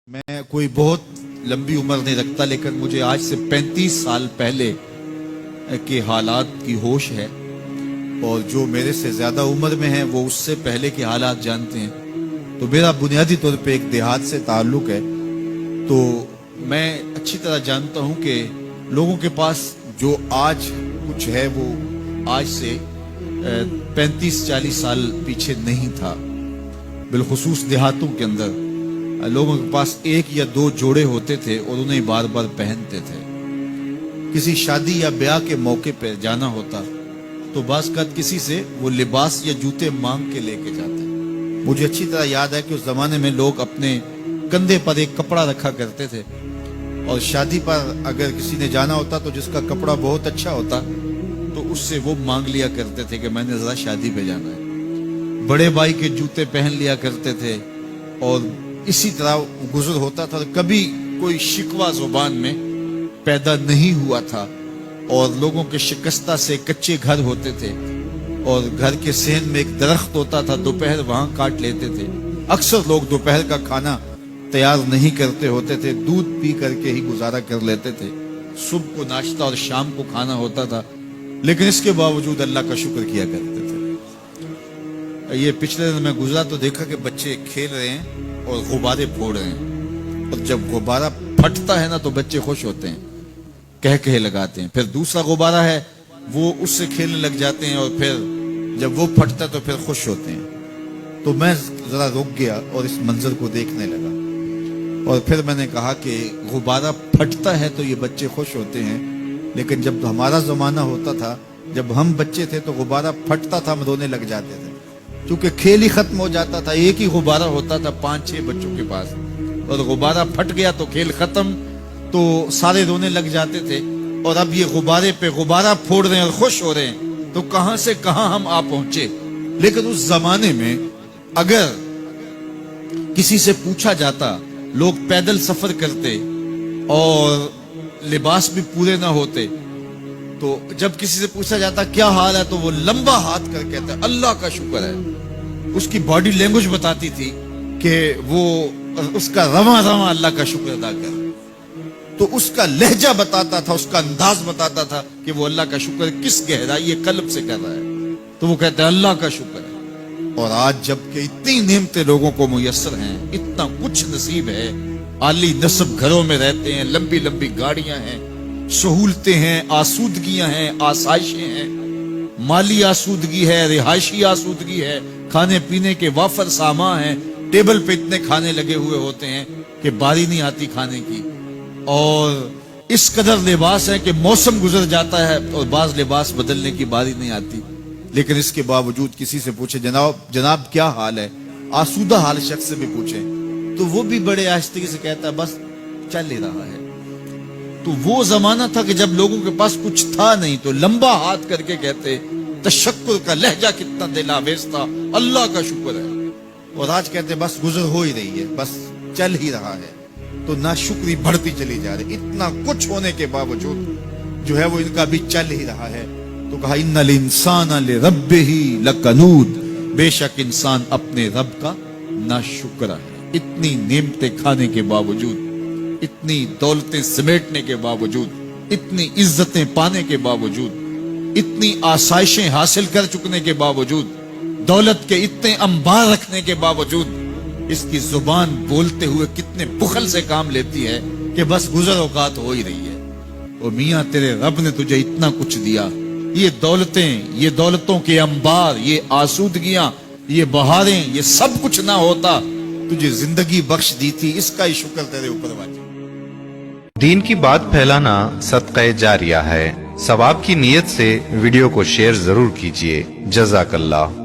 मैं कोई बहुत लंबी उम्र नहीं रखता, लेकिन मुझे आज से 35 साल पहले के हालात की होश है, और जो मेरे से ज्यादा उम्र में है वो उससे पहले के हालात जानते हैं। तो मेरा बुनियादी तौर पे एक देहात से ताल्लुक है, तो मैं अच्छी तरह जानता हूं कि लोगों के पास जो आज कुछ है वो आज से 35-40 साल पीछे नहीं था। बिलखुसूस देहातों के अंदर लोगों के पास एक या दो जोड़े होते थे और उन्हें बार बार पहनते थे। किसी शादी या ब्याह के मौके पर जाना होता तो बास कद किसी से वो लिबास या जूते मांग के लेके जाते। मुझे अच्छी तरह याद है कि उस जमाने में लोग अपने कंधे पर एक कपड़ा रखा करते थे, और शादी पर अगर किसी ने जाना होता तो जिसका कपड़ा बहुत अच्छा होता तो उससे वो मांग लिया करते थे कि मैंने जरा शादी पे जाना है। बड़े भाई के जूते पहन लिया करते थे, और इसी तरह गुजर होता था। कभी कोई शिकवा जुबान में पैदा नहीं हुआ था, और लोगों के शिकस्ता से कच्चे घर होते थे, और घर के सेन में एक दरख्त होता था, दोपहर वहां काट लेते थे। अक्सर लोग दोपहर का खाना तैयार नहीं करते होते थे, दूध पी करके ही गुजारा कर लेते थे। सुबह को नाश्ता और शाम को खाना होता था, लेकिन इसके बावजूद अल्लाह का शुक्र किया करते थे। ये पिछले दिन मैं गुजरा तो देखा कि बच्चे खेल रहे हैं और गुब्बारे फोड़ रहे हैं, और जब गुब्बारा फटता है ना तो बच्चे खुश होते हैं, कह कह लगाते हैं। फिर दूसरा गुब्बारा है वो उससे खेलने लग जाते हैं, और फिर जब वो फटता तो फिर खुश होते हैं। तो मैं जरा रुक गया और इस मंजर को देखने लगा, और फिर मैंने कहा कि गुब्बारा फटता है तो ये बच्चे खुश होते हैं, लेकिन जब हमारा जमाना होता था, जब हम बच्चे थे तो गुब्बारा फटता था, हम रोने लग जाते थे, क्योंकि खेल ही खत्म हो जाता था। एक ही गुब्बारा होता था 5-6 बच्चों के पास, और गुब्बारा फट गया तो खेल खत्म, तो सारे रोने लग जाते थे। और अब ये गुब्बारे पे गुब्बारा फोड़ रहे हैं और खुश हो रहे हैं, तो कहां से कहां हम आ पहुंचे। लेकिन उस जमाने में अगर किसी से पूछा जाता, लोग पैदल सफर करते और लिबास भी पूरे ना होते, तो जब किसी से पूछा जाता क्या हाल है तो वो लंबा हाथ कर कहता अल्लाह का शुक्र है। उसकी बॉडी लैंग्वेज बताती थी कि वो उसका रवा रवा अल्लाह का शुक्र अदा कर। तो उसका लहजा बताता था, उसका अंदाज बताता था कि वो अल्लाह का शुक्र किस गहराई कल्ब से कर रहा है, तो वो कहते हैं अल्लाह का शुक्र है। और आज जबकि इतनी नेमतें लोगों को मुयस्सर हैं, इतना कुछ नसीब है, आली नस्ब घरों में रहते हैं, लंबी लंबी गाड़ियां हैं, सहूलतें हैं, आसूदगियां हैं, आसाइशें हैं, माली आसूदगी है, रिहायशी आसूदगी है, खाने पीने के वाफर सामान हैं, टेबल पे इतने खाने लगे हुए होते हैं कि बारी नहीं आती खाने की, और इस कदर लिबास है कि मौसम गुजर जाता है और बाज लिबास बदलने की बारी नहीं आती। लेकिन इसके बावजूद किसी से पूछे जनाब क्या हाल है, आसूदा हाल शख्स से भी पूछे तो वो भी बड़े आहिस्ते से कहता है बस चल ही रहा है। तो वो जमाना था कि जब लोगों के पास कुछ था नहीं तो लंबा हाथ करके कहते तशक्कुर का लहजा कितना दिलावेज था, अल्लाह का शुक्र है। और आज कहते बस गुजर हो ही रही है, बस चल ही रहा है। तो नाशुक्री बढ़ती चली जा रही, इतना कुछ होने के बावजूद जो है वो इनका भी चल ही रहा है। तो कहा इन्नल इंसान लिरब्बिही लकनूद, बेशक इंसान अपने रब का नाशुक्र है। इतनी नेमतें खाने के बावजूद, इतनी दौलतें समेटने के बावजूद, इतनी इज्जतें पाने के बावजूद, इतनी आसाइशें हासिल कर चुकने के बावजूद, दौलत के इतने अंबार रखने के बावजूद, इसकी जुबान बोलते हुए कितने बुखल से काम लेती है कि बस गुजर औकात हो ही रही है। ओ मियां तेरे रब ने तुझे इतना कुछ दिया, ये दौलतें, ये दौलतों के अंबार, ये आसूदगियां, ये बहारें, ये सब कुछ ना होता, तुझे जिंदगी बख्श दी थी, इसका ही शुक्र तेरे ऊपर वाजिब। दीन की बात फैलाना सदका जारिया है। सवाब की नीयत से वीडियो को शेयर जरूर कीजिए। जज़ाकल्लाह।